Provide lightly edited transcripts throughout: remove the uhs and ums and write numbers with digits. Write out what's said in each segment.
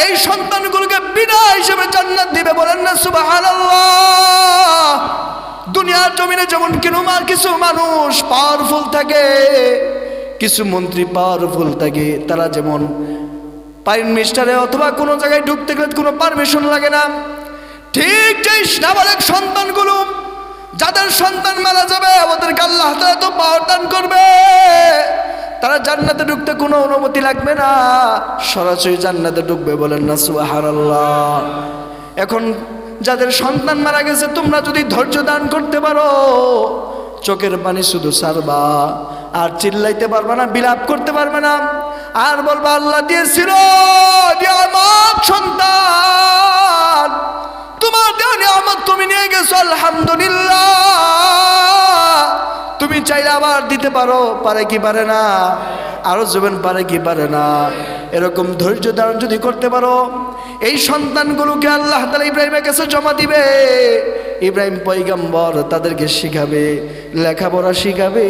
এই সন্তানগুলোকে বিনা হিসেবে জান্নাত দিবে। বলেন না সুবহানাল্লাহ। দুনিয়ার জমিনে যেমন কিছু মানুষ পাওয়ারফুল থাকে, কিছু মন্ত্রী পাওয়ারফুল থাকে, তারা যেমন প্রাইম মিনিস্টারে অথবা কোনো জায়গায় ঢুকতে গেলে কোনো পারমিশন লাগে না, ঠিক যেই নাবালক সন্তানগুলো, যাদের সন্তান মারা যাবে ওদেরকে আল্লাহ তাআলা তো পাওয়ার দান করবে, তারা জান্নাতে ঢুকতে কোনো অনুমতি লাগবে না, সরাসরি জান্নাতে ঢুকবে। বলেন না সুবহানাল্লাহ। এখন যাদের সন্তান মারা গেছে, তোমরা যদি ধৈর্য দান করতে পারো, চোখের পানি শুধু ছাড়বা, আর চিল্লাইতে পারবে না, বিলাপ করতে পারবে না, আর বলবা আল্লাহ দিয়েছিল নিয়ামত সন্তান, তোমার দেওয়া নিয়ামত তুমি নিয়ে গেছো, আলহামদুলিল্লাহ। তুমি চাইলে আবার দিতে পারো, পারে কি পারে না? আরো জবেন পারে কি পারে না? এরকম ধৈর্য ধারণ যদি করতে পারো, এই সন্তানগুলোকে আল্লাহ তাআলা ইব্রাহিমের কাছে জমা দিবে। ইব্রাহিম পয়গম্বর তাদেরকে শিখাবে, লেখাপড়া শিখাবে।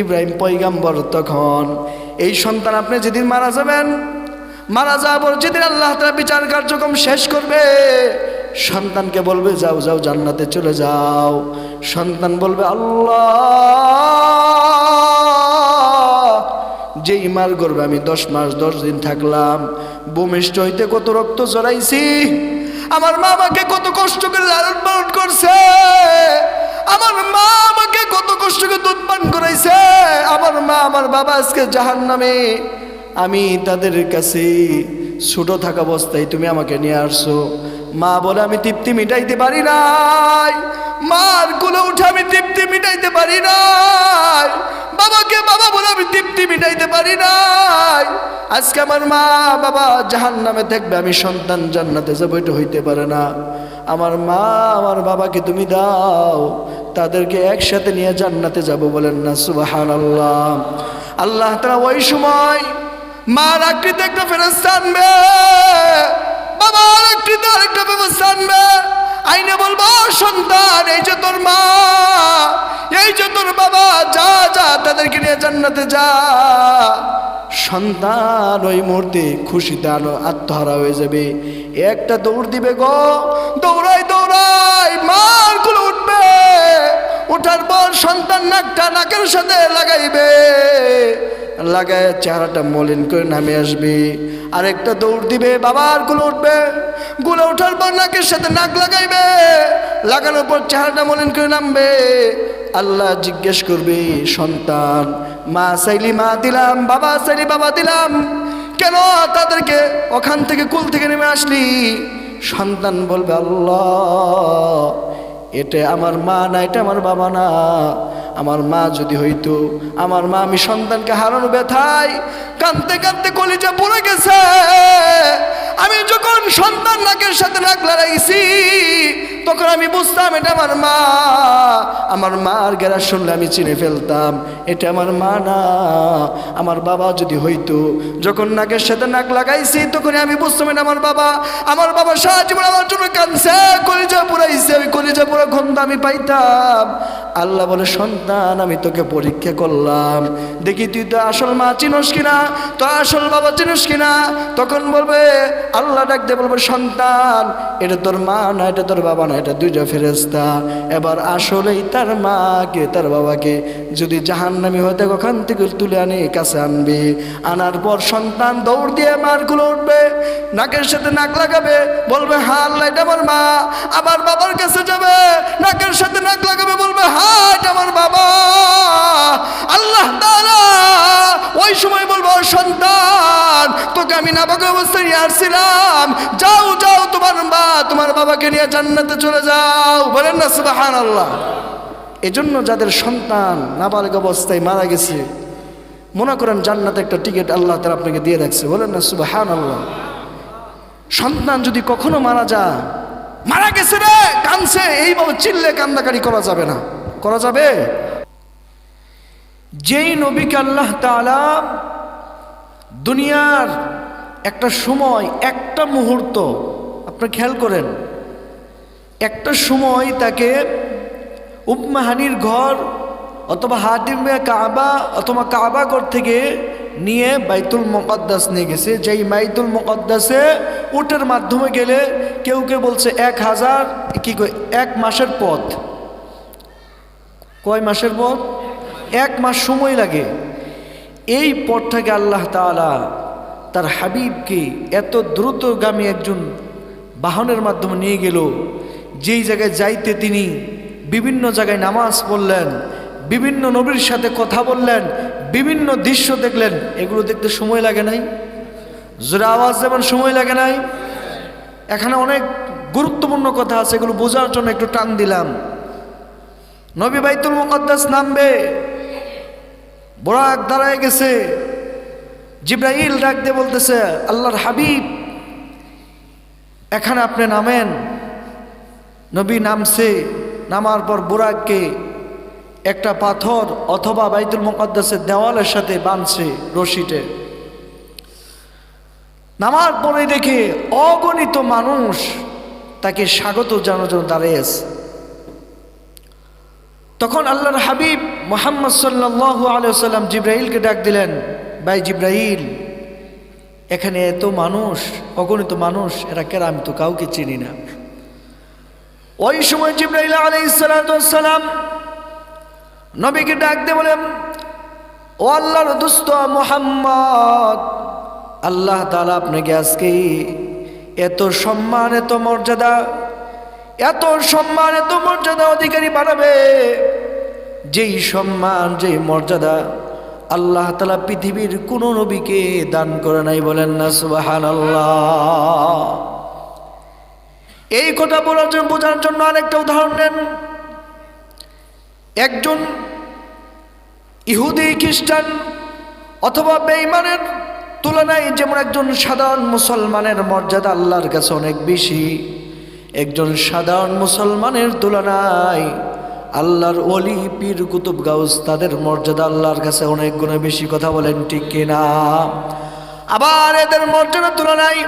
ইব্রাহিম পয়গম্বর তখন এই সন্তান আপনি যেদিন মারা যাবেন, মারা যাওয়ার পর যেদিন আল্লাহ তাআলা বিচার কার্যক্রম শেষ করবে, সন্তানকে বলবে যাও যাও জান্নাতে চলে যাও। সন্তান বলবে আল্লাহ, যেই মার গর্ভে আমি 10 মাস 10 দিন থাকলাম, ভূমিষ্ঠ হইতে কত রক্ত জড়াইছি, আমার মা আমাকে কত কষ্ট করে লালন পালন করছে, আমার মা আমাকে কত কষ্ট করে দুধ পান করাইছে, আমার মা আমার বাবা আজকে জাহান্নামে, আমি তাদের কাছে ছোট থাকা অবস্থায় তুমি আমাকে নিয়ে আসছো। মা বলে আমি তৃপ্তি মিটাইতে পারি নাই, মার কোলে উঠে আমি তৃপ্তি মিটাইতে পারি নাই, বাবাকে বাবা বলে আমি তৃপ্তি মিটাইতে পারি নাই। আজকে আমার মা বাবা জাহান্নামে থাকবে, আমি সন্তান জান্নাতে যাবো, এটা হইতে পারে না। আমার মা আমার বাবাকে তুমি দাও, তাদেরকে একসাথে নিয়ে জান্নাতে যাব। বলেন না সুবহানাল্লাহ। আল্লাহ তাআলা ওই সময় মার আকৃতি একটা ফেরেশতা আনবে, বাবার আকৃতি আরেকটা ফেরেশতা আনবে, আইনে বলবো সন্তান এই যে তোর মা, এই যে তোর বাবা, যা যা তাদেরকে নিয়ে জান্নাতে যা। সন্তান ওই মুহূর্তে খুশিতে আত্মহারা হয়ে যাবে, একটা দৌড় দিবে গো, দৌড়াই দৌড়াই মার কোলে উঠবে, ওঠার পর সন্তান নাকটা নাকের সাথে লাগাইবে, লাগায় চেহারাটা মলিন করে নামে আসবে, আরেকটা দৌড় দিবে, বাবার কোলে উঠবে, কোলে ওঠার পর নাকের সাথে নাক লাগাইবে, লাগানোর পর চেহারাটা মলিন করে নামবে। আল্লাহ জিজ্ঞেস করবে সন্তান, মা চাইলি মা দিলাম, বাবা চাইলি বাবা দিলাম, কেন তাদেরকে ওখান থেকে কুল থেকে নেমে আসলি? সন্তান বলবে আল্লাহ, এটা আমার মা না, এটা আমার বাবা না, আমার মা যদি হইতো, আমার মা, আমি সন্তানকে হারানো ব্যথায় কাঁদতে কাঁদতে কলিজা পড়ে গেছে, আমি যখন সন্তান নাকের সাথে নাক লাগাইছি তখন আমি বুঝতাম এটা আমার মা, আমার মার গেরা শুনলে আমি চিনে ফেলতাম এটা আমার মা না, আমার বাবা যদি হইতো, যখন নাকের সাথে নাক লাগাইছি তখন আমি বুঝতাম এটা আমার বাবা, আমার বাবা সারা জীবন আমার জন্য কাঁদছে, কলিজা পুরাইছে, আমি কলিজা পুরা গন্ধ আমি পাইতাম। আল্লাহ বলে সন্তান আমি তোকে পরীক্ষা করলাম, দেখি তুই তো আসল মা চিনস কিনা, তো আসল বাবা চিনস কিনা। তখন বলবে আল্লাহ ডাক দিয়ে বলবে সন্তান এটা তোর মা না, এটা তোর বাবা না, এটা দুইটা ফেরেশতা। এবার আসলেই তার মাকে তার বাবাকে যদি জাহান্নামী হতে ওখান থেকে তুলে আনে কাছে আনবে, আনার পর সন্তান দৌড় দিয়ে মার কোলে উঠবে, নাকের সাথে নাক লাগাবে, বলবে হ্যাঁ আল্লাহ এটা আমার মা, আবার বাবার কাছে যাবে, নাকের সাথে নাক লাগাবে, বলবে হ্যাঁ এটা আমার বাবা। আল্লাহ তাআলা ওই সময় বলবো সন্তান তোকে আমি নাবালক অবস্থায় নিয়ে আসছিলাম, যাও যাও তোমার মা তোমার বাবাকে নিয়ে জান্নাতে চলে যাও। বলেন না সুবহানাল্লাহ। এজন্য যাদের সন্তান নাবালক অবস্থায় মারা গেছে, মনে করেন জান্নাতে একটা টিকিট আল্লাহ তাআলা আপনাকে দিয়ে রাখছে। বলেন না সুবহানাল্লাহ। সন্তান যদি কখনো মারা যায়, মারা গেছে রে কাঁদছে, এইভাবে চিল্লে কান্দাকারি করা যাবে না। করা যাবে? যেই নবীকে আল্লাহ তাআলা দুনিয়ার একটা সময়, একটা মুহূর্ত, আপনি খেয়াল করেন, একটা সময় তাকে উম্মাহানির ঘর অথবা হাতিমে কাবা অথবা কাবা ঘর থেকে নিয়ে বাইতুল মুকাদ্দাস নিয়ে গেছে। যেই বাইতুল মুকাদ্দাসে উটের মাধ্যমে গেলে কেউ কেউ বলছে 1000 কি 1 মাসের পথ। কয় মাসের পথ? 1 মাস সময় লাগে। এই পথটাকে আল্লাহ তাআলা তার হাবিবকে এত দ্রুতগামী একজন বাহনের মাধ্যমে নিয়ে গেল, যেই জায়গায় যাইতে তিনি বিভিন্ন জায়গায় নামাজ পড়লেন, বিভিন্ন নবীর সাথে কথা বললেন, বিভিন্ন দৃশ্য দেখলেন। এগুলো দেখতে সময় লাগে নাই? জোরে আওয়াজ যেমন সময় লাগে নাই? এখানে অনেক গুরুত্বপূর্ণ কথা আছে, এগুলো বোঝার জন্য একটু টান দিলাম। নবী বাইতুল মুকাদ্দাস নামবে, বুরাক দাঁড়ায় গেছে। জিবরাইল ডাক দিয়ে বলতেছে, আল্লাহর হাবিব এখানে আপনি নামেন। নবী নামছে। নামার পর বুরাককে একটা পাথর অথবা বাইতুল মুকাদ্দাসের দেওয়ালের সাথে বাঁধছে রশিতে। নামার পরে দেখে অগণিত মানুষ তাকে স্বাগত জানানোর জন্য দাঁড়িয়ে আছে। তখন আল্লাহর হাবিব মুহাম্মদ সাল্লাল্লাহু আলাইহি ওয়াসাল্লাম জিবরাইলকে ডাক দিলেন, ভাই জিবরাইল, এখানে এত মানুষ, অগণিত মানুষ, এরা কেরা? আমি তো কাউকে চিনি না। ওই সময় জিবরাইল আলাইহিস সালাতু ওয়াস সালাম নবীকে ডাক দিয়ে বলেন, ও আল্লাহর দোস্ত মুহাম্মদ, আল্লাহ তাআলা আপনাকে আজকে এত সম্মান, এত মর্যাদা, এত সম্মান, এত মর্যাদা অধিকারী বানাবে, যেই সম্মান, যেই মর্যাদা আল্লাহ তাআলা পৃথিবীর কোন নবীকে দান করে নাই। বলেন না সুবহানাল্লাহ। এই কথা বোঝার জন্য আরেকটা উদাহরণ নেন। একজন ইহুদি, খ্রিস্টান অথবা বেঈমানের তুলনায় যেমন একজন সাধারণ মুসলমানের মর্যাদা আল্লাহর কাছে অনেক বেশি, একজন সাধারণ মুসলমানের তুলনায় আল্লাহর ওলি, পীর, কুতুব, গাউস তাদের মর্যাদা আল্লাহর কাছে অনেক গুণে বেশি। কথা বলেন ঠিক কিনা? আবার এদের মর্যাদার তুলনায়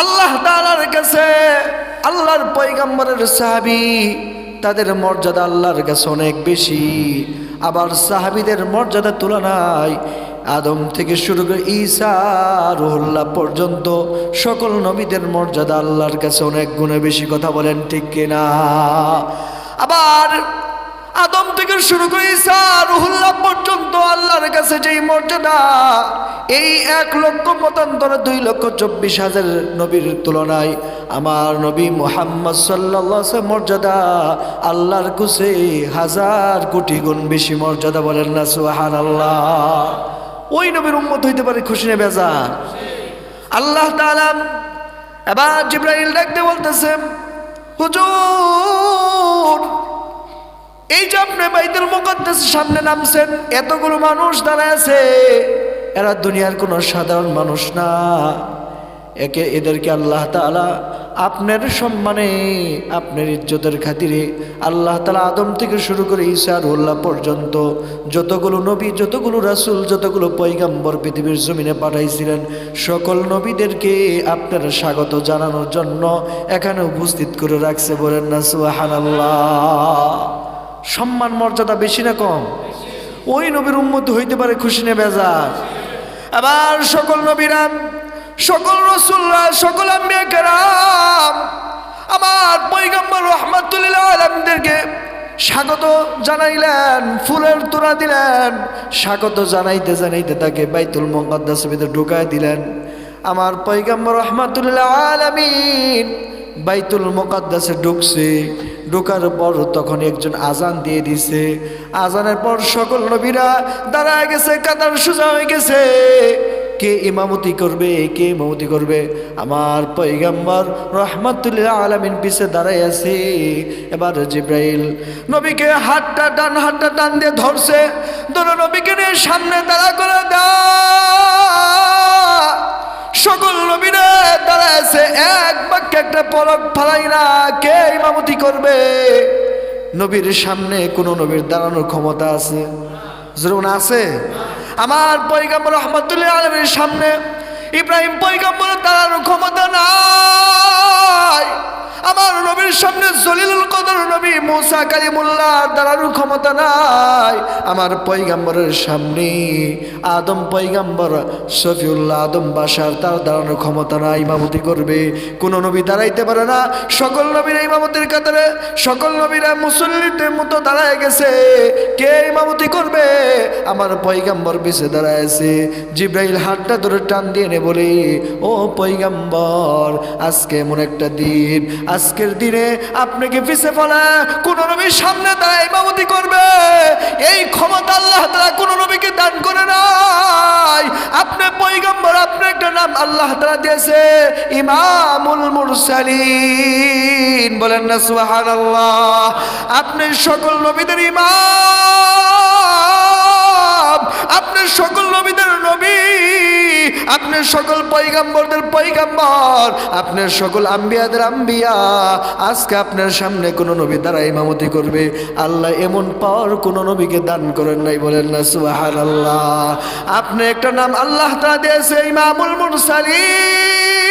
আল্লাহ তাআলার কাছে আল্লাহর পয়গম্বরের সাহাবী তাদের মর্যাদা আল্লাহর কাছে অনেক বেশি। আবার সাহাবীদের মর্যাদার তুলনায় আদম থেকে শুরু করে ঈসা, রুহুল্লাহ পর্যন্ত সকল নবীদের মর্যাদা আল্লাহর কাছে অনেক গুণে বেশি। কথা বলেন ঠিক কিনা? আবার আদম থেকে শুরু করে ঈসা, রুহুল্লাহ পর্যন্ত আল্লাহর কাছে যেই মর্যাদা, এই 1,00,000 নবীর তুলনায় আমার নবী মুহাম্মদ সাল্লাল্লাহু আলাইহি ওয়াসাল্লাম মর্যাদা আল্লাহর কাছে 1000 কোটি গুণ বেশি মর্যাদা। বলেন না সুবহানাল্লাহ। ওই নবীর উম্মত হইতে পারে খুশি না বেজার? আল্লাহ তাআলা এবার জিবরাইল ডাকতে বলতেছে, হুজুর, এই যে আপনি বাইতুল মুকাদ্দাসের সামনে নামছেন, এতগুলো মানুষ দাঁড়ায় আছে, এরা দুনিয়ার কোনো সাধারণ মানুষ না। এদেরকে আল্লাহ তাআলা আপনার সম্মানে, আপনার ইজ্জতের খাতিরে আল্লাহ তাআলা আদম থেকে শুরু করে ঈসা, রুহুল্লাহ পর্যন্ত যতগুলো নবী, যতগুলো রাসূল, যতগুলো পয়গম্বর পৃথিবীর জমিনে পাঠাইছিলেন, সকল নবীদেরকে আপনার স্বাগত জানানোর জন্য এখানে উপস্থিত করে রাখছে। বলেন না সুবহানাল্লাহ। সম্মান মর্যাদা বেশি না কম? ওই নবীর উম্মত হইতে পারে খুশি না বেজার? আবার সকল নবীরা, সকল রাসূলরা, সকল আম্বিয়া কেরাম আমার পয়গম্বর রাহমাতুল লিল আলামিনদেরকে স্বাগত জানাইলেন, ফুলের তোড়া দিলেন, স্বাগত জানাইতে জানাইতে তাকে বাইতুল মুকাদ্দাসের ভিতরে ঢুকায় দিলেন। আমার পয়গম্বর রাহমাতুল লিল আলামিন বাইতুল মুকাদ্দাসে ঢুকছে। ঢোকার পর তখন একজন আজান দিয়ে দিছে। আজানের পর সকল নবীরা দাঁড়ায় গেছে, কাতার সোজা হয়ে গেছে। কে ইমামতি করবে, কে ইমামতি করবে? আমার পয়গম্বর রাহমাতুল লিল আলামিন পিছে দাঁড়ায় আছে। এবার জিবরাইল নবীকে ডান হাতটা টান দিয়ে ধরছে, ধরে নবীকে নিয়ে সামনে দাঁড়া করে দেয়। সকল নবীরা দাঁড়ায় আছে, এক বাক্যে একটা পলক ফালাই না, কে ইমামতি করবে? নবীর সামনে কোন নবীর দাঁড়ানোর ক্ষমতা আছে? জরুর আছে? আমার পয়গম্বর রাহমাতুল লিল আলামিনের সামনে ইব্রাহিম পয়গম্বরের দাঁড়ানোর ক্ষমতা নাই। আমার নবীর সামনে জলিলুল কদর নবী মুসা কালিমুল্লাহ দাঁড়ানোর ক্ষমতা নাই। আমার পয়গম্বরের সামনে আদম পয়গম্বর শফিউল্লাহ আদম বাশার তার দাঁড়ানোর ক্ষমতা নাই, ইমামতি করবে। কোন নবী দাঁড়াইতে পারে না। সকল নবীরা ইমামতির কাতারে, সকল নবীরা মুসল্লিদের মতো দাঁড়ায় গেছে। কে ইমামতি করবে? আমার পয়গম্বর পিছে দাঁড়ায় আছে। জিব্রাইল হাতটা ধরে টান দিয়ে নে বলে, ও পয়গম্বর, আজকে এমন একটা দিন, আজকের দিনে আপনাকে পিছে ফেলা কোন নবীর সামনে দাঁড়ায় ইমামতি করবে, এই ক্ষমতা আল্লাহ তাআলা কোন নবীকে দান করে নাই। আপনি পয়গম্বর, আপনার একটা নাম আল্লাহ তাআলা দিয়েছে ইমামুল মুরসালিন। বলেন না সুবহানাল্লাহ। আপনি সকল নবীদের ইমাম, আপনি সকল নবীদের নবী, আপনি সকল পয়গম্বরদের পয়গম্বর, আপনার সকল আম্বিয়াদের আম্বিয়া। আজকে আপনার সামনে কোন নবী দ্বারা ইমামতি করবে, আল্লাহ এমন পাওয়ার কোন নবীকে দান করেন নাই। বলেন না সুবহানাল্লাহ। আপনি একটা নাম আল্লাহ তাআলা দিয়েছে ইমামুল মুরসালিন,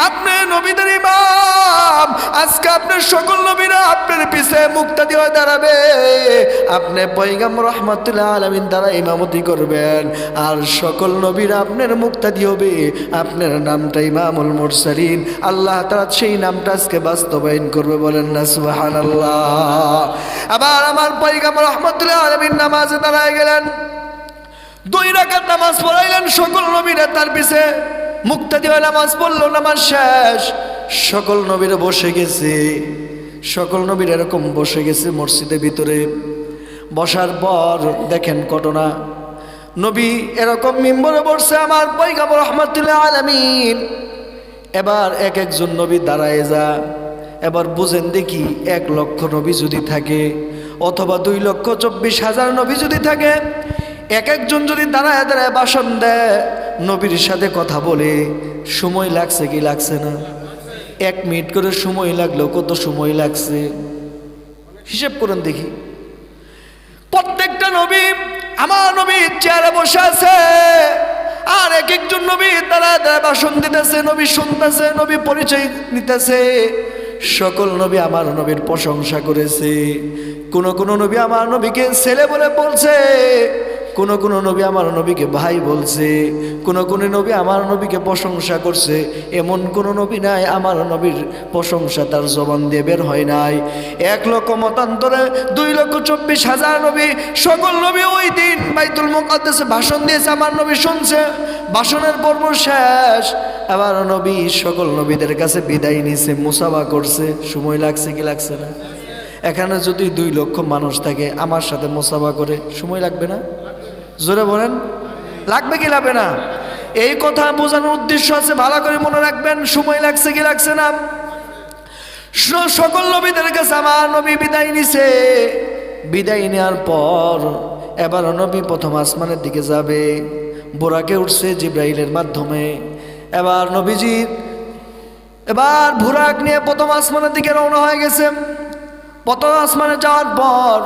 আপনি নবীদের ইমাম। আজকে আপনার সকল নবীরা আপনার পিছে মুক্তাদি হয়ে দাঁড়াবে, আপনি পয়গম্বর রাহমাতুল আলামিন দ্বারা ইমামতি করবেন, আর সকল নবীরা আপনার মুক্তাদি হবে। আপনার নামটা ইমামুল মুরসালিন, আল্লাহ তাআলা সেই নামটা আজকে বাস্তবায়ন করবে। বলেন না সুবহানাল্লাহ। আবার আমার পয়গম্বর রাহমাতুল আলামিন নামাজে দাঁড়ায় গেলেন, 2 রাকাত নামাজ পড়াইলেন। সকল নবীরা তার পিছে মুক্তাদি হয়ে নামাজ পড়লো। নামাজ শেষ, সকল নবীরা বসে গেছে। সকল নবীরা এরকম বসে গেছে মসজিদের ভিতরে। বসার পর দেখেন ঘটনা, নবী এরকম মিম্বরে বসছে আমার পয়গম্বর রাহমাতুল্লাহ আলামিন। এবার এক একজন নবী দাঁড়ায় যা। এবার বুঝেন দেখি, 1 লক্ষ নবী যদি থাকে অথবা 2,24,000 নবী যদি থাকে, এক একজন যদি দাঁড়ায় দাঁড়ায় ভাষণ দেয়, নবীর সাথে কথা বলে, সময় লাগছে কি লাগছে না? 1 মিনিট করে সময় লাগলো, কত সময় লাগছে হিসেব করেন দেখি। প্রত্যেকটা নবী, আমার নবী চেয়ারে বসে আছে, আর এক একজন নবী দাঁড়ায় দাঁড়ায় ভাষণ দিতেছে, নবী শুনতেছে, নবী পরিচয় নিতেছে। সকল নবী আমার নবীর প্রশংসা করেছে। কোন কোন নবী আমার নবীকে ছেলে বলে বলছে, কোন কোন নবী আমার নবীকে ভাই বলছে, কোন কোন নবী আমার নবীকে প্রশংসা করছে। এমন কোন নবী নাই আমার নবীর প্রশংসা তার জবান দিয়ে বের হয় নাই। 1 লক্ষ মতান্তরে 2,24,000 নবী, সকল নবী ওই দিন বাইতুল মুকাদ্দাসে ভাষণ দিয়েছে, আমার নবী শুনছে। ভাষণের পর্ব শেষ, আবার নবী সকল নবীদের কাছে বিদায় নিছে, মুসাফা করছে। সময় লাগছে কি লাগছে না? এখানে যদি 2 লক্ষ মানুষ থাকে, আমার সাথে মুসাফা করে, সময় লাগবে না? জোরে বলেন, লাগবে কি লাগবে না? এই কথা বোঝানোর উদ্দেশ্য আছে, ভালো করে মনে রাখবেন। সময় লাগছে কি লাগছে না? সকল নবীদের কাছে আমার নবী বিদায় নিছে। বিদায় নেওয়ার পর এবার নবী প্রথম আসমানের দিকে যাবে, বোরাকে উঠছে জিব্রাইলের মাধ্যমে। এবার নবীজি এবার বুরাক নিয়ে প্রথম আসমানের দিকে রওনা হয়ে গেছে। প্রথম আসমানে যাওয়ার পর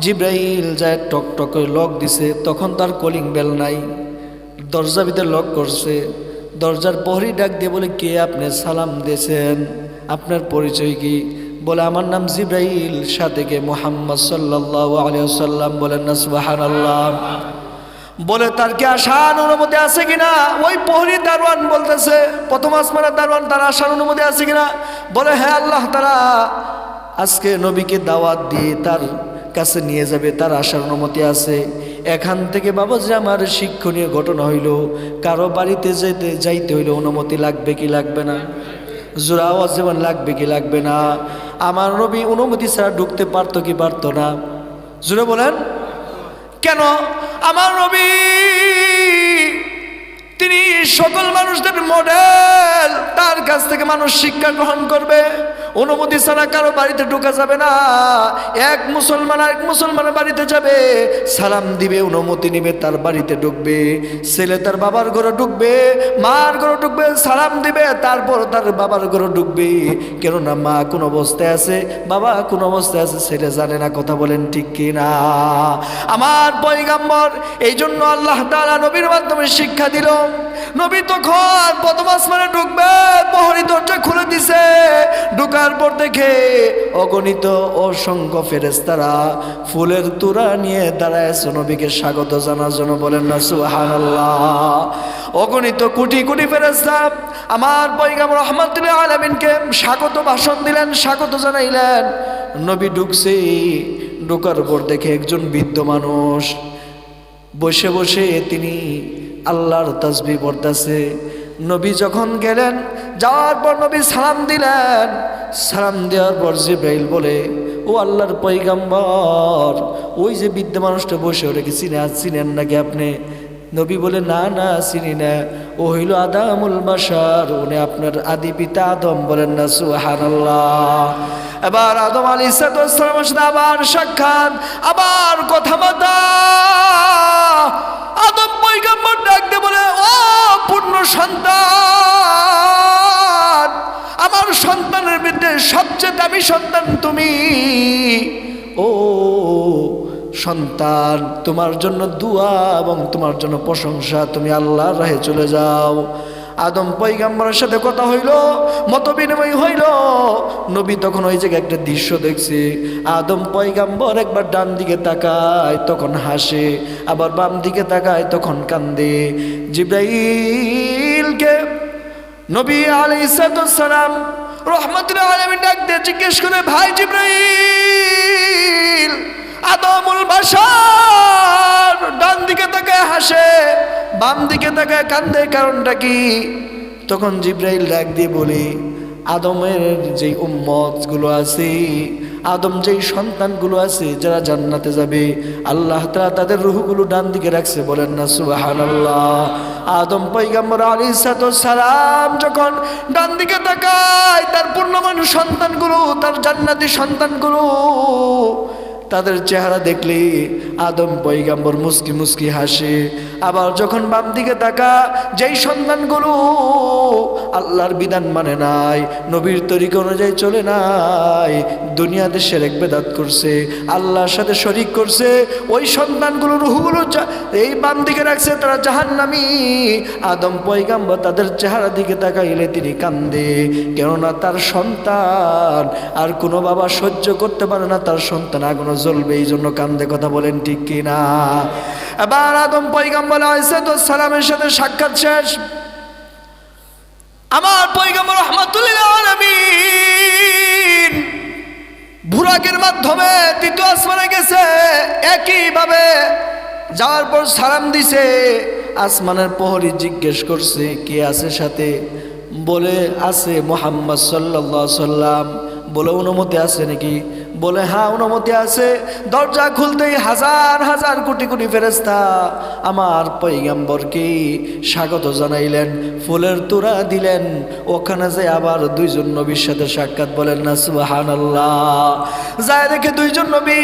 জিব্রাইল যায় টক টক করে লক দিছে, তখন তার কলিং বেল নাই, দরজা ভিতরে লক করছে। দরজার প্রহরী ডাক দিয়ে বলে, কে আপনি? সালাম দিয়েছেন, আপনার পরিচয় কি? বলে, আমার নাম জিব্রাইল, সাথে কে মুহাম্মদ সাল্লাল্লাহু আলাইহি ওয়াসাল্লাম। বলেন না সুবহানাল্লাহ। বলে, তার কি আসার অনুমতি আছে কিনা? ওই প্রহরী দারোয়ান বলতেছে, প্রথম আসমানের দারোয়ান, তার আসার অনুমতি আছে কিনা? বলে, হ্যাঁ, আল্লাহ তাআলা আজকে নবীকে দাওয়াত দিয়ে তার কাছে নিয়ে যাবে, তার আসার অনুমতি আছে। এখান থেকে বাবাজি আমার শিক্ষণীয় ঘটনা হইল, কারো বাড়িতে যাইতে হইলে অনুমতি লাগবে কি লাগবে না? জোরে আওয়াজ যেমন লাগবে কি লাগবে না? আমার নবী অনুমতি ছাড়া ঢুকতে পারতো কি পারতো না? জোরে বলেন। কেন? আমার নবী তিনি সকল মানুষদের মডেল, তার কাছ থেকে মানুষ শিক্ষা গ্রহণ করবে। অনুমতি ছাড়া কারো বাড়িতে ঢোকা যাবে না। এক মুসলমান আরেক মুসলমানের বাড়িতে যাবে, সালাম দিবে, অনুমতি নিবে, তার বাড়িতে ঢুকবে। ছেলে তার বাবার ঘরে ঢুকবে, মার ঘরে ঢুকবে, সালাম দিবে, তারপর তার বাবার ঘরে ঢুকবে। কেননা মা কোন অবস্থায় আছে, বাবা কোন অবস্থায় আছে, ছেলে জানে না। কথা বলেন ঠিক কিনা? আমার পয়গম্বর এই জন্য আল্লাহ তাআলা নবীর মাধ্যমে শিক্ষা দিল। নবী তখন প্রথম আসমানে ঢুকবে, প্রহরী দরজা খুলে দিছে। ঢুকার পর দেখে অগণিত অসংখ্য ফেরেশতারা ফুলের তোড়া নিয়ে দাঁড়ায় আছে নবীকে স্বাগত জানার জন্য। বলেন না সুবহানাল্লাহ। অগণিত কোটি কোটি ফেরেশতা আমার পয়গম্বর রাহমাতুল আলামিনকে স্বাগত ভাষণ দিলেন, স্বাগত জানাইলেন। নবী ঢুকছে, ঢোকার পর দেখে একজন বৃদ্ধ মানুষ বসে বসে তিনি আল্লাহর তাসবিহ পড়তেছে। নবী যখন গেলেন, যাওয়ার পর নবী সালাম দিলেন। সালাম দেওয়ার পর জিবরাইল বলে, ও আল্লাহর পয়গম্বর, ওই যে বৃদ্ধ মানুষটা বসে, ওটাকে চিনেন নাকি আপনি? নবী বলে, না না চিনি না, ও হইল আদামুল বাশার, উনি আপনার আদি পিতা আদম। বলেন না সুবহানাল্লাহ। এবার আদম আলাইহিস সালামের সাথে আবার সাক্ষাৎ, আবার কথাবার্তা। আদম পয়গম্বর ডাকতে বলে, ও পূর্ণ সন্তান, আমার সন্তানের মধ্যে সবচেয়ে দামি সন্তান তুমি। ও সন্তান, তোমার জন্য দুয়া এবং তোমার জন্য প্রশংসা, তুমি আল্লাহর রাহে চলে যাও। আদম পয়গম্বরের সাথে কথা হইল, মত বিনিময় হইল। নবী তখন ওই জায়গায় একটা দৃশ্য দেখছে। আদম পয়গম্বর একবার ডান দিকে তাকায়, তখন হাসে, আবার বাম দিকে তাকায়, তখন কান্দে। জিবরাইলকে নবী আলাইহিস সালাম রাহমাতুল আলামিন ডাক দিয়ে জিজ্ঞেস করে, ভাই জিবরাইল, আদমুল বাশার ডান দিকে তাকায় হাসে, বাম দিকে তাকায় কান্দে, কারণটা কি? তখন জিবরাইল ডাক দিয়ে বলে, আদমের যেই উম্মতগুলো আছে, আদম যেই সন্তানগুলো আছে যারা জান্নাতে যাবে, আল্লাহ তাআলা তাদের রূহগুলো ডান দিকে রাখছে। বলেন না সুবহানাল্লাহ। আদম পয়গম্বর আলাইহিস সালাম যখন ডান দিকে তাকায়, তার পূর্ণমান সন্তানগুলো, তার জান্নাতি সন্তানগুলো, তাদের চেহারা দেখলে আদম পয়গম্বর মুস্কি মুস্কি হাসে। আবার যখন বাম দিকে তাকা, যেই সন্তানগুলো আল্লাহর বিধান মানে নাই, নবীর তরিকা অনুযায়ী চলে নাই, দুনিয়াতে শিরক বেদাত করছে, আল্লাহর সাথে শরীক করছে, ওই সন্তানগুলো রূহগুলো এই বাম দিকে রাখছে, তারা জাহান্নামী। আদম পয়গম্বর তাদের চেহারা দিকে তাকাইলে তিনি কান্দে, কেননা তার সন্তান আর কোনো বাবা সহ্য করতে পারে না তার সন্তান আগুনে জ্বলবে, এই জন্য কান্দে। কথা বলেন ঠিক কিনা? এবার আদম পয়গম্বর আলাইহিস সালামের সাথে সাক্ষাৎ শেষ। আমার পয়গম্বর রাহমাতুল আলামিন বুরাকের মাধ্যমে তৃতীয় আসমানে গেছে। একইভাবে যাওয়ার পর সালাম দিছে। আসমানের প্রহরী জিজ্ঞেস করছে, কে আছে সাথে? বলে, আছে মুহাম্মদ সাল্লাল্লাহু আলাইহি সাল্লাম। বলে, অনুমতি আছে নাকি? বলে, হ্যাঁ অনুমতি আছে। দরজা খুলতেই হাজার হাজার কোটি কোটি ফেরেশতা আমার পয়গম্বরকে স্বাগত জানাইলেন, ফুলের তোড়া দিলেন। ওখানে যে আবার দুইজন নবীর সাথে সাক্ষাৎ। বলেন না সুবহানাল্লাহ। যায় দেখে দুইজন নবী,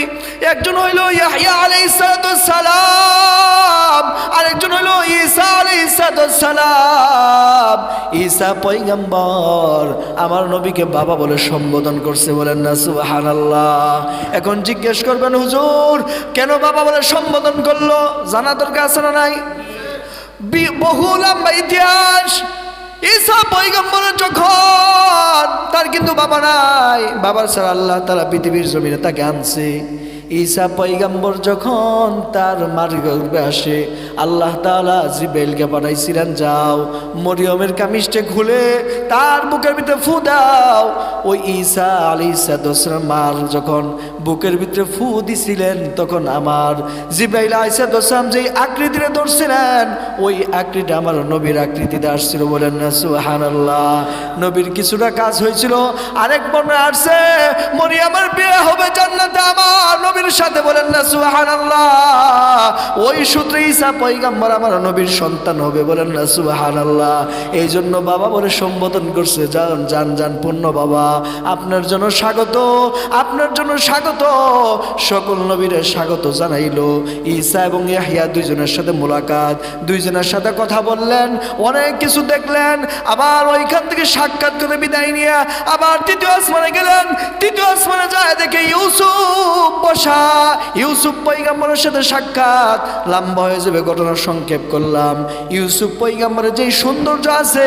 একজন হইল ইয়াহইয়া আলাইহিস সালাম, আরেকজন হইল ঈসা আলাইহিস সালাম। ঈসা পয়গম্বর আমার নবীকে বাবা বলে সম্বোধন করছে। বলেন না সুবহানাল্লাহ। এখন জিজ্ঞেস করবেন, হুজুর কেন বাবা বলে সম্বোধন করলো? জানা দরকার আছে না নাই? বহু লম্বা ইতিহাস। ঈসা পয়গম্বরের যখন তার কিন্তু বাবা নাই, বাবার ছাড়া আল্লাহ তাআলা পৃথিবীর জমিনে তাকে আনছে। ঈসা পয়গম্বর যখন তার মার গর্ভে আসে, আল্লাহ তাআলা জিবরাইলকে পাঠাইছিলেন, যাও মরিয়মের কামিজটা খুলে তার বুকের ভিতরে ফু দাও। ওই ঈসা আলাইহিস সালাম মার যখন বুকের ভিতরে ফু দিছিলেন, তখন আমার জিবরাইল আলাইহিস সালাম যেই আকৃতিতে ধরছিলেন, ওই আকৃতি আমার নবীর আকৃতিতে আসছিল। বলেন না সুবহানাল্লাহ। নবীর কিছুটা কাজ হয়েছিল। আরেক বর্ণনা আসছে, মরিয়মের বিয়ে হবে জান্নাতে আমার নবীর সাথে। বলেন না সুবহানাল্লাহ। ওই সূত্রে ঈসা পয়গম্বর আমার নবীর সন্তান হবে। বলেন না সুবহানাল্লাহ। এই জন্য বাবা বলে সম্বোধন করছে। যান যান যান পূর্ণ বাবা, আপনার জন্য স্বাগত, আপনার জন্য স্বাগত সকল নবীরে স্বাগত জানাইলো। ঈসা এবং ইয়াহইয়া দুইজনের সাথে মোলাকাত, দুইজনের সাথে কথা বললেন, অনেক কিছু দেখলেন। আবার ওইখান থেকে সাক্ষাৎ করে বিদায় নিয়ে আবার তৃতীয় আসমানে গেলেন। তৃতীয় আসমানে যায় দেখে ইউসুফ বসা। ইউসুফ পয়গম্বরের সাথে সাক্ষাৎ। লম্বা হয়ে যাবে, ঘটনা সংক্ষেপ করলাম। ইউসুফ পয়গম্বরের যেই সৌন্দর্য আছে,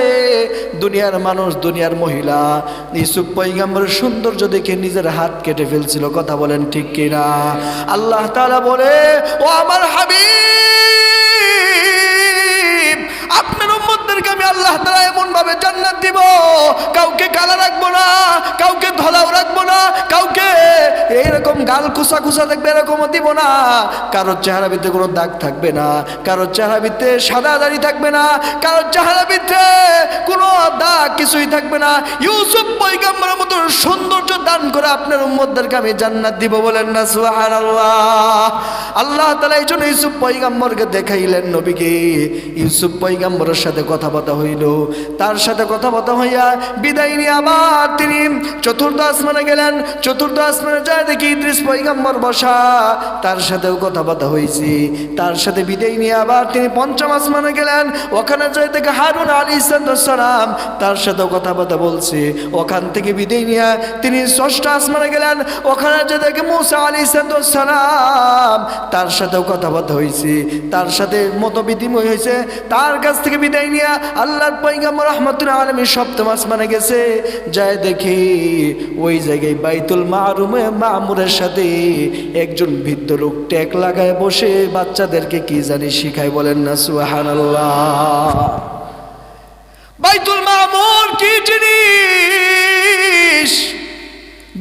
দুনিয়ার মানুষ, দুনিয়ার মহিলা ইউসুফ পয়গম্বরের সৌন্দর্য দেখে নিজের হাত কেটে ফেলছিল। কথা বলেন ঠিক কিনা? আল্লাহ তাআলা বলে, ও আমার হাবিব, আপনার উম্মতদেরকে আমি আল্লাহ তাআলা এমন ভাবে জান্নাত দিব, কাউকে কালা রাখবো না, কাউকে ধলাও রাখবো না, কাউকে এইরকম গাল কুসা কুসা থাকবে এরকমও দিব না, কারোর চেহারা ভিতরে কোনো দাগ থাকবে না, কারোর চেহারা ভিতরে সাদা দাড়ি থাকবে না, কারোর চেহারা ভিতরে কোনো দাগ কিছুই থাকবে না। ইউসুফ পয়গম্বরের মতো সৌন্দর্য দান করে আপনার উম্মতদেরকে আমি জান্নাত দিব। বলেন না সুবহানাল্লাহ। আল্লাহ তাআলা এই জন্য ইউসুফ পয়গম্বরকে দেখাইলেন নবীকে। ইউসুফ পয়গম্বরের সাথে কথাবার্তা হইল। তার সাথে কথাবার্তা হইয়া বিদায় নিয়ে আবার তিনি চতুর্থ আসমানে গেলেন। চতুর্থ আসমানে যায় দেখি ইদ্রিস পয়গম্বর বসা, তার সাথেও কথাবার্তা হয়েছে। তার সাথে বিদায় নিয়ে আবার তিনি পঞ্চম আসমানে গেলেন। ওখানে যায় দেখে হারুন আলাইহিস সালাম, তার সাথেও কথাবার্তা বলছে। ওখান থেকে বিদায় নিয়ে তিনি ষষ্ঠ আসমানে গেলেন। ওখানে যায় দেখে মুসা আলাইহিস সালাম, তার সাথেও কথাবার্তা হয়েছে, তার সাথে মতবিনিময় হয়েছে। তার কাছ থেকে বিদায় নিয়ে আল্লাহর পয়গম্বর রাহমাতুল আলামিন সপ্তম আসমানে গেছে। যায় দেখি ওই জায়গায় বাইতুল মামুরের সাথে একজন বৃদ্ধ লোক ট্যাক লাগায় বসে বাচ্চাদেরকে কি জানি শিখায়। বলেন না সুবহানাল্লাহ। বাইতুল মামুর কি জিনিস?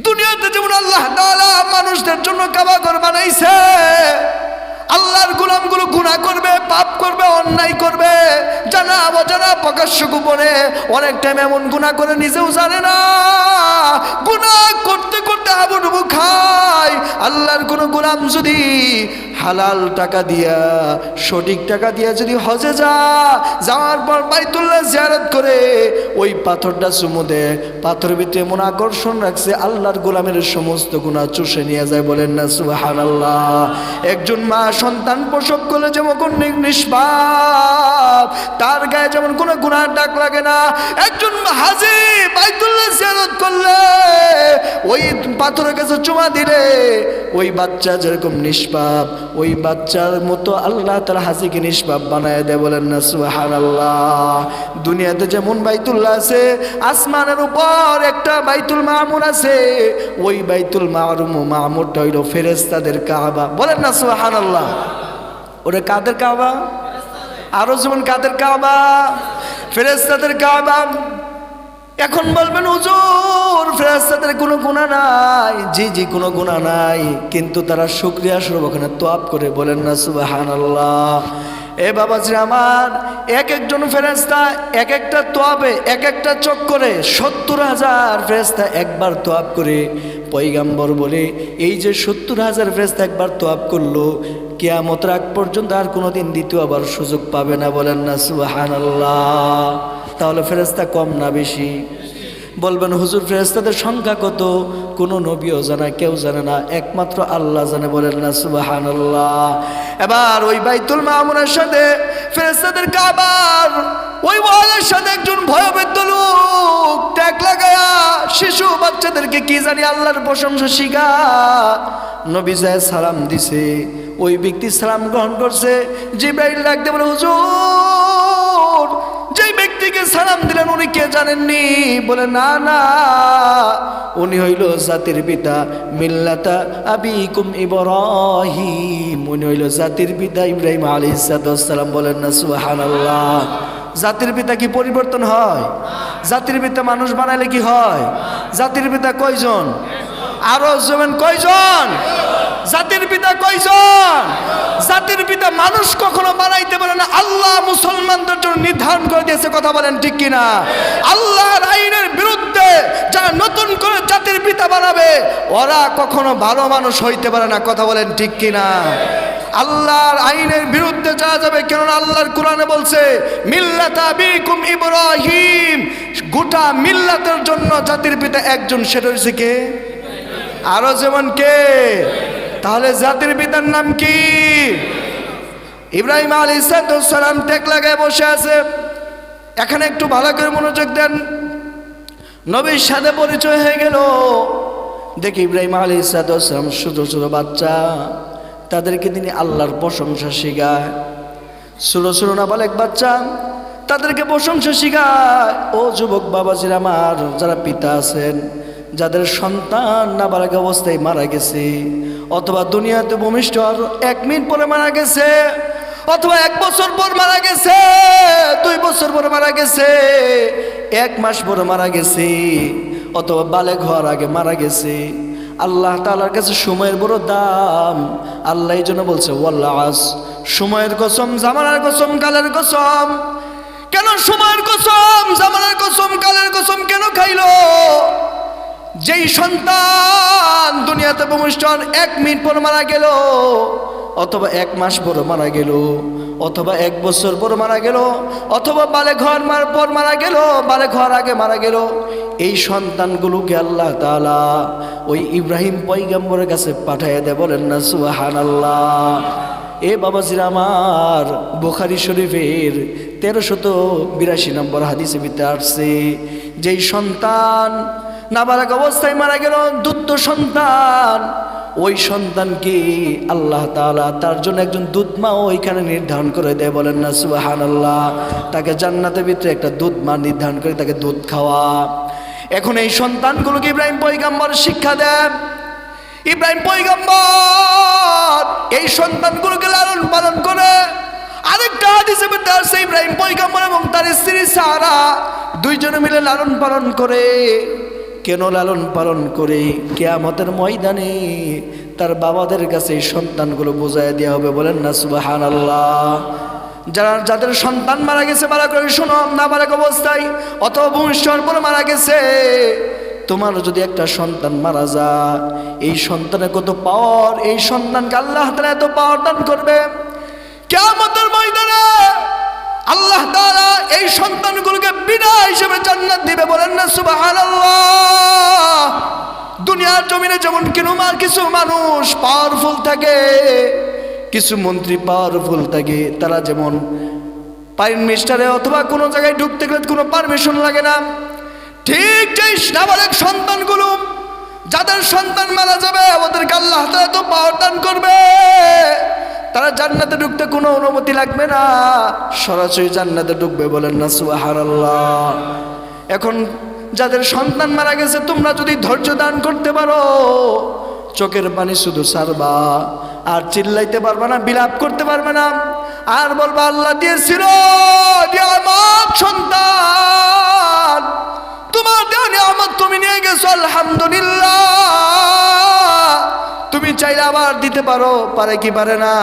দুনিয়াতে যেমন আল্লাহ তাআলা মানুষদের জন্য কাবা ঘর বানাইছে, আল্লাহর গোলামগুলো গুনাহ করবে, পাপ করবে, অন্যায় করবে, জানা অজানা প্রকাশ্য গোপনে অনেক টাইম এমন গুনাহ করে নিজেও জানে না, গুনাহ করতে করতে হাবুডুবু খায়। আল্লাহর কোন গোলাম যদি হালাল টাকা দিয়া, সঠিক টাকা দিয়া যদি হজে যাওয়ার পর বাইতুল্লাহ জিয়ারত করে ওই পাথরটা চুমু দেয়, পাথরের ভিতরে এমন আকর্ষণ রাখছে আল্লাহর গোলামের সমস্ত গুনাহ চুষে নিয়ে যায়। বলেন না সুবহানাল্লাহ। একজন মা সন্তান প্রসব করলে যেমন নিষ্পাপ, তার গায়ে যেমন কোনো গুনাহের দাগ লাগে না, একজন হাজী বাইতুল্লাহ জিয়ারত করলে, ওই পাথরের কাছে চুমা দিলে ওই বাচ্চা যেরকম নিষ্পাপ, ওই বাচ্চার মতো আল্লাহ তাআলা হাজীকে নিষ্পাপ বানায় দেয়। বলেন না সুবহানাল্লাহ। দুনিয়াতে যেমন বাইতুল্লাহ আছে, আসমানের উপর একটা বাইতুল মামুর আছে, ওই বাইতুল মামুরটা হইল ফেরেশতাদের কাবা। বলেন না সুবহানাল্লাহ। ওরে কাদের কাবা? আরো যেমন কাদের কাবা? ফেরেশতাদের কাবা। এখন বলবেন হুজুর ফেরেশতাদের কোনো গুনাহ নাই। জি কোনো গুনাহ নাই, কিন্তু তারা শুকরিয়া স্বরূপ ওখানে তোয়াব করে। বলেন না সুবহানাল্লাহ। এ বাবাজি আমার, এক একজন ফেরেশতা এক একটা তোয়াবে, এক একটা চক্করে 70,000 ফেরেশতা একবার তোয়াব করে। পয়গম্বর বলে এই যে 70,000 ফেরেশতা একবার তোয়াব করলো, কিয়ামতের আগ পর্যন্ত আর কোনোদিন দ্বিতীয়বার সুযোগ পাবে না। বলেন না সুবহানাল্লাহ। তাহলে ফেরেশতা কম না বেশি? বলবেন হুজুর ফেরেশতাদের সংখ্যা কত? কোনো নবীও জানে, কেউ জানে না, একমাত্র আল্লাহ জানে। বলেন না সুবহানাল্লাহ। এবার ওই বাইতুল মামুরের সাথে ফেরেশতাদের কাবার ওই ওয়ালের সাথে একজন ভয়বৃদ্ধ লোক ট্যাগ লাগায়া শিশু বাচ্চাদেরকে কি জানি আল্লাহর প্রশংসা শিখা নবী যায় সালাম দিছে। ওই ব্যক্তি সালাম গ্রহণ করছে। জিবরাইল ডাকতে বলে হুজুর যেই ব্যক্তিকে সালাম দিলেন উনি কে জানেননি? বলে না না, উনি হইল জাতির পিতা মিল্লাতা আবিকুম ইব্রাহিম। উনি হইল জাতির পিতা ইব্রাহিম আলাইহিস সালাম। বলেন না সুবহানাল্লাহ। জাতির পিতা কি পরিবর্তন হয়? জাতির পিতা মানুষ বানাইলে কি হয়? জাতির পিতা কয়জন? আরো যেমন কয়জন? জাতির পিতা কয়জন? জাতির পিতা মানুষ কখনো বানাইতে পারে না, আল্লাহ মুসলমানদের জন্য নির্ধারণ করে দিয়েছে। কথা বলেন ঠিক কিনা? আল্লাহর আইনের বিরুদ্ধে যারা নতুন করে জাতির পিতা বানাবে ওরা কখনো ভালো মানুষ হইতে পারে না। কথা বলেন ঠিক কিনা? আল্লাহর আইনের বিরুদ্ধে যাওয়া যাবে, কেননা আল্লাহর কোরআনে বলছে মিল্লাতা আবিকুম ইব্রাহিম। গোটা মিল্লাতের জন্য জাতির পিতা একজন, সেটা হচ্ছে কে? আরো যেমন কে? তাহলে জাতির পিতার নাম কি? ইব্রাহিম আলাইহিস সালাম টেক লাগায় বসে আছে। এখানে একটু ভালো করে মনোযোগ দেন। নবীর সাথে পরিচয় হয়ে গেল। দেখি ইব্রাহিম আলাইহিস সালাম ছোট ছোট বাচ্চা, তাদেরকে তিনি আল্লাহর প্রশংসা শিখায়। ছোট ছোট নাবালেক বাচ্চা, তাদেরকে প্রশংসা শিখায়। ও যুবক বাবাজির আমার, যারা পিতা আছেন, যাদের সন্তান নাবালক অবস্থায় মারা গেছে, অথবা দুনিয়াতে ভূমিষ্ঠ আর 1 মিনিট পরে মারা গেছে, অথবা 1 বছর পর মারা গেছে, 2 বছর পরে মারা গেছে, 1 মাস পরে মারা গেছে, অথবা বালেগ হওয়ার আগে মারা গেছে, আল্লাহ তাআলার কাছে সময়ের বড় দাম। আল্লাহ এই জন্য বলছে ওয়াল্লাহ, সময়ের কসম, জামানার কসম, কালের কসম। কেন সময়ের কসম, জামানার কসম, কালের কসম কেন খাইলো? যেই সন্তান দুনিয়াতে ভূমিষ্ঠ 1 মিনিট পর মারা গেল, অথবা 1 মাস পর মারা গেল, অথবা 1 বছর পর মারা গেল, অথবা বালেগ হওয়ার পর মারা গেল, বালেগ হওয়ার আগে মারা গেল, এই সন্তানগুলোকে আল্লাহ তাআলা ওই ইব্রাহিম পয়গম্বরের কাছে পাঠাইয়া দেয়। বলেন না সুবহানাল্লাহ। এ বাবাজিরা আমার, বুখারী শরীফের 1382 নম্বর হাদিসে ভিতরে আসছে, যেই সন্তান নাবালক অবস্থায় মারা গেল, দুধ সন্তান, ওই সন্তানকে আল্লাহ তাআলা তার জন্য একজন দুধ মা ওইখানে নির্ধারণ করে দেয়। বলেন না সুবহানাল্লাহ। তাকে জান্নাতের ভিতরে একটা দুধ মা নির্ধারণ করে তাকে দুধ খাওয়া। এখন এই সন্তানগুলোকে ইব্রাহিম পয়গম্বর শিক্ষা দেন। ইব্রাহিম পয়গম্বর এই সন্তানগুলোকে লালন পালন করে। আরেকটা হাদিসে ভিতরে আছে, ইব্রাহিম পয়গম্বর এবং তার স্ত্রী সারা দুইজনে মিলে লালন পালন করে। কেন লালন পালন করে? কিয়ামতের ময়দানে তার বাবাদের কাছে এই সন্তানগুলো বোঝায় দেওয়া হবে। বলেন না সুবহানাল্লাহ। যাদের সন্তান মারা গেছে, মারা করে শোনো, নাবালক অবস্থায় অথবা ভূমিষ্ঠর পর মারা গেছে, তোমার যদি একটা সন্তান মারা যায়, এই সন্তানের কত পাওয়ার, এই সন্তানকে আল্লাহ তাআলা এত পাওয়ার দান করবে, কিয়ামতের ময়দানে আল্লাহ তাআলা এই সন্তানগুলোকে বিনা হিসেবে জান্নাত দিবে। বলেন না সুবহানাল্লাহ। দুনিয়ার জমিনে যেমন কিছু মানুষ পাওয়ারফুল থাকে, কিছু মন্ত্রী পাওয়ারফুল থাকে, তারা যেমন প্রাইম মিনিস্টারে অথবা কোনো জায়গায় ঢুকতে গেলে কোনো পারমিশন লাগে না, ঠিক যেই নাবালক সন্তানগুলো, যাদের সন্তান মারা যাবে, ওদেরকে আল্লাহ তাআলা তো পাওয়ার দান করবে, তারা জান্নাতে ঢুকতে কোনো অনুমতি লাগবে না, সরাসরি জান্নাতে ঢুকবে। বলেন না সুবহানাল্লাহ। এখন যাদের সন্তান মারা গেছে, তোমরা যদি ধৈর্য দান করতে পারো, চোখের পানি শুধু ছাড়বা, আর চিল্লাইতে পারবে না, বিলাপ করতে পারবে না, আর বলবা আল্লাহ দিয়েছিল নিয়ামত সন্তান, তোমার দেওয়া নিয়ামত তুমি নিয়ে গেছো, আলহামদুলিল্লাহ। তুমি চাইলে আবার দিতে পারো, পারে কি পারে না?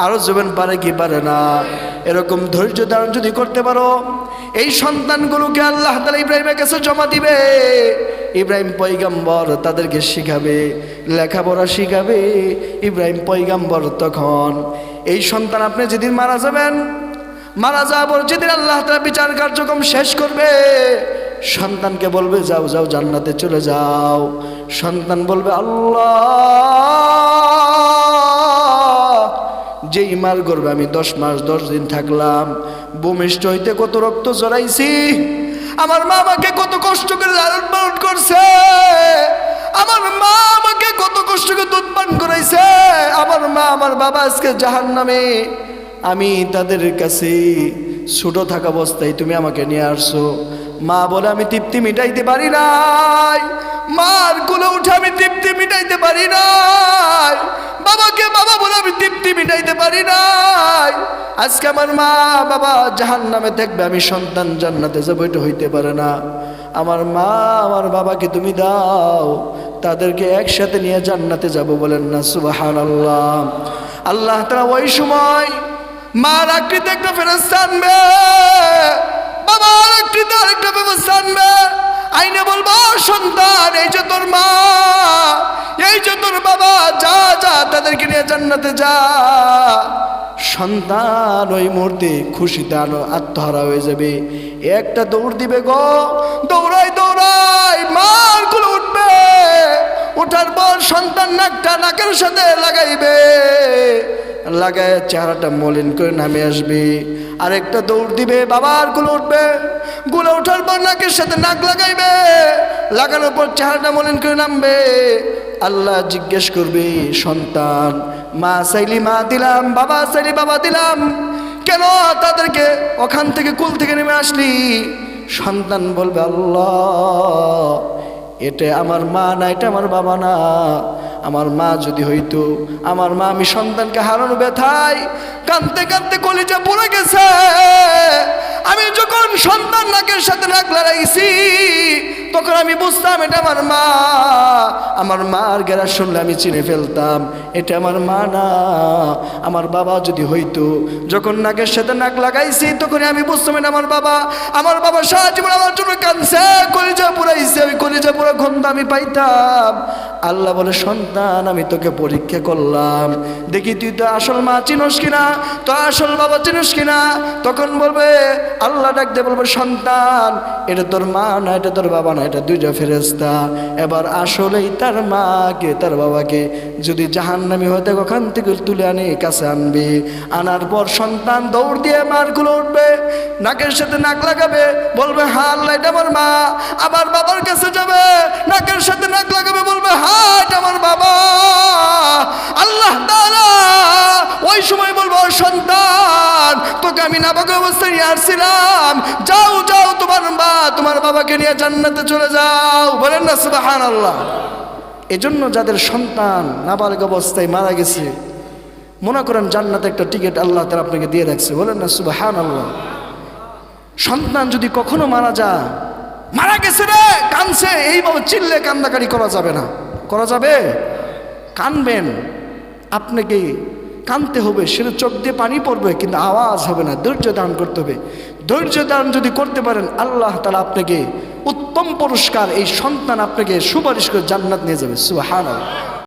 আরো জীবন পারে কি পারে না? এরকম ধৈর্য ধারণ যদি করতে পারো, এই সন্তানগুলোকে আল্লাহ তাআলা ইব্রাহিমের কাছে জমা দিবে। ইব্রাহিম পয়গম্বর তাদেরকে শিখাবে, লেখাপড়া শিখাবে। ইব্রাহিম পয়গম্বর তখন এই সন্তান, আপনি যেদিন মারা যাবেন, মারা যাওয়ার যেদিন আল্লাহ তাআলা বিচার কার্যক্রম শেষ করবে, সন্তানকে বলবে যাও যাও জান্নাতে চলে যাও। সন্তান বলবে আল্লাহ, যেই মার গর্ভে আমি 10 মাস 10 দিন থাকলাম, ভূমিষ্ঠ হইতে কত রক্ত জড়াইছি, আমার মা আমাকে কত কষ্ট করে লালন পালন করছে, আমার মা আমাকে কত কষ্ট করে দুধ পান করাইছে, আমার মা আমার বাবা আজকে জাহান্নামে, আমি তাদের কাছে ছোট থাকা অবস্থায় তুমি আমাকে নিয়ে আসছো। মা বলে আমি তৃপ্তি মিটাইতে পারি নাই, মার কোলে উঠে আমি তৃপ্তি মিটাইতে পারি নাই, বাবাকে বাবা বলে আমি তৃপ্তি মিটাইতে পারি নাই। আজকে আমার মা বাবা জাহান্নামে থাকবে, আমি সন্তান জান্নাতে যাবো, এটা হইতে পারে না। আমার মা আমার বাবাকে তুমি দাও, তাদেরকে একসাথে নিয়ে জান্নাতে যাব। বলেন না সুবহানাল্লাহ। আল্লাহ তাআলা ওই সময় মার আকৃতি একটা ফেরেশতা আনবে, বাবার আকৃতি আরেকটা ফেরেশতা আনবে, আইনে বলবো সন্তান এই যে তোর মা, এই যে তোর বাবা, যা যা তাদেরকে নিয়ে জান্নাতে যা। সন্তান ওই মুহূর্তে খুশিতে আত্মহারা হয়ে যাবে, একটা দৌড় দিবে গো, দৌড়াই দৌড়াই মার কোলে উঠবে, ওঠার পর সন্তান নাকটা নাকের সাথে লাগাইবে, লাগায় চেহারাটা মলিন করে নামে আসবে। আরেকটা দৌড় দিবে, বাবার গুলো উঠবে, গুলো ওঠার পর নাকের সাথে নাক লাগাইবে, লাগানোর পর চেহারাটা মলিন করে নামবে। আল্লাহ জিজ্ঞেস করবে, সন্তান মা চাইলি মা দিলাম, বাবা চাইলি বাবা দিলাম, কেন তাদেরকে ওখান থেকে কুল থেকে নেমে আসলি? সন্তান বলবে, আল্লাহ এটা আমার মা না, এটা আমার বাবা না। আমার মা যদি হইতো, আমার মা, আমি সন্তানকে হারানো ব্যথায় কাঁদতে কাঁদতে কলিজা পড়ে গেছে। আমি যখন সন্তান নাকের সাথে নাক লাগাইছি তখন আমি বুঝতাম এটা আমার মা। আমার মার গেরা শুনলে আমি চিনে ফেলতাম এটা আমার মা না, আমার বাবা যদি হইতো। যখন নাকের সাথে নাক লাগাইছি তখন আমি বুঝতাম এটা আমার বাবা। আমার বাবা সারা জীবন আমার জন্য কাঁদছে, কলিজা পুরাইছে, ওই কলিজা পুরা গন্ধ আমি পাইতাম। আল্লাহ বলে, সন্তান আমি তোকে পরীক্ষা করলাম, দেখি তুই তো আসল মা চিনস কিনা, তো আসল বাবা চিনস কিনা। তখন বলবে, আল্লাহ ডাকতে বলবে, সন্তান এটা তোর মা না, এটা তোর বাবা না, এটা দুইটা ফেরেশতা। এবার আসলেই তার মাকে তার বাবাকে যদি জাহান্নামী হতে ওখান থেকে তুলে আনে কাছে আনবে। আনার পর সন্তান দৌড় দিয়ে মার গুলো উঠবে, নাকের সাথে নাক লাগাবে, বলবে, হ্যাঁ আল্লাহ এটা আমার মা। আবার বাবার কাছে যাবে, নাকের সাথে নাক লাগাবে, বলবে, হ্যাঁ এটা আমার বাবা। আল্লাহ তাআলা ওই সময় বলবো, সন্তান তোকে আমি নাবালক অবস্থায় নিয়ে আসছিলাম, যাও যাও তোমার মা তোমার বাবাকে নিয়ে জান্নাতে চলে যাও। বলেন না সুবহানাল্লাহ। এজন্য যাদের সন্তান নাবালক অবস্থায় মারা গেছে, মনে করেন জান্নাতে একটা টিকিট আল্লাহ তাআলা আপনাকে দিয়ে রাখছে। বলেন না সুবহানাল্লাহ। সন্তান যদি কখনো মারা যায়, মারা গেছে রে কানছে, এইভাবে চিল্লে কান্দাকারি করা যাবে না। করা যাবে? কানবেন, আপনাকে কানতে হবে, সেটা চোখ দিয়ে পানি পড়বে কিন্তু আওয়াজ হবে না। ধৈর্য ধারণ করতে হবে। ধৈর্য ধারণ যদি করতে পারেন, আল্লাহ তাআলা আপনাকে উত্তম পুরস্কার, এই সন্তান আপনাকে সুপারিশ করে জান্নাত নিয়ে যাবে। সুবহানাল্লাহ।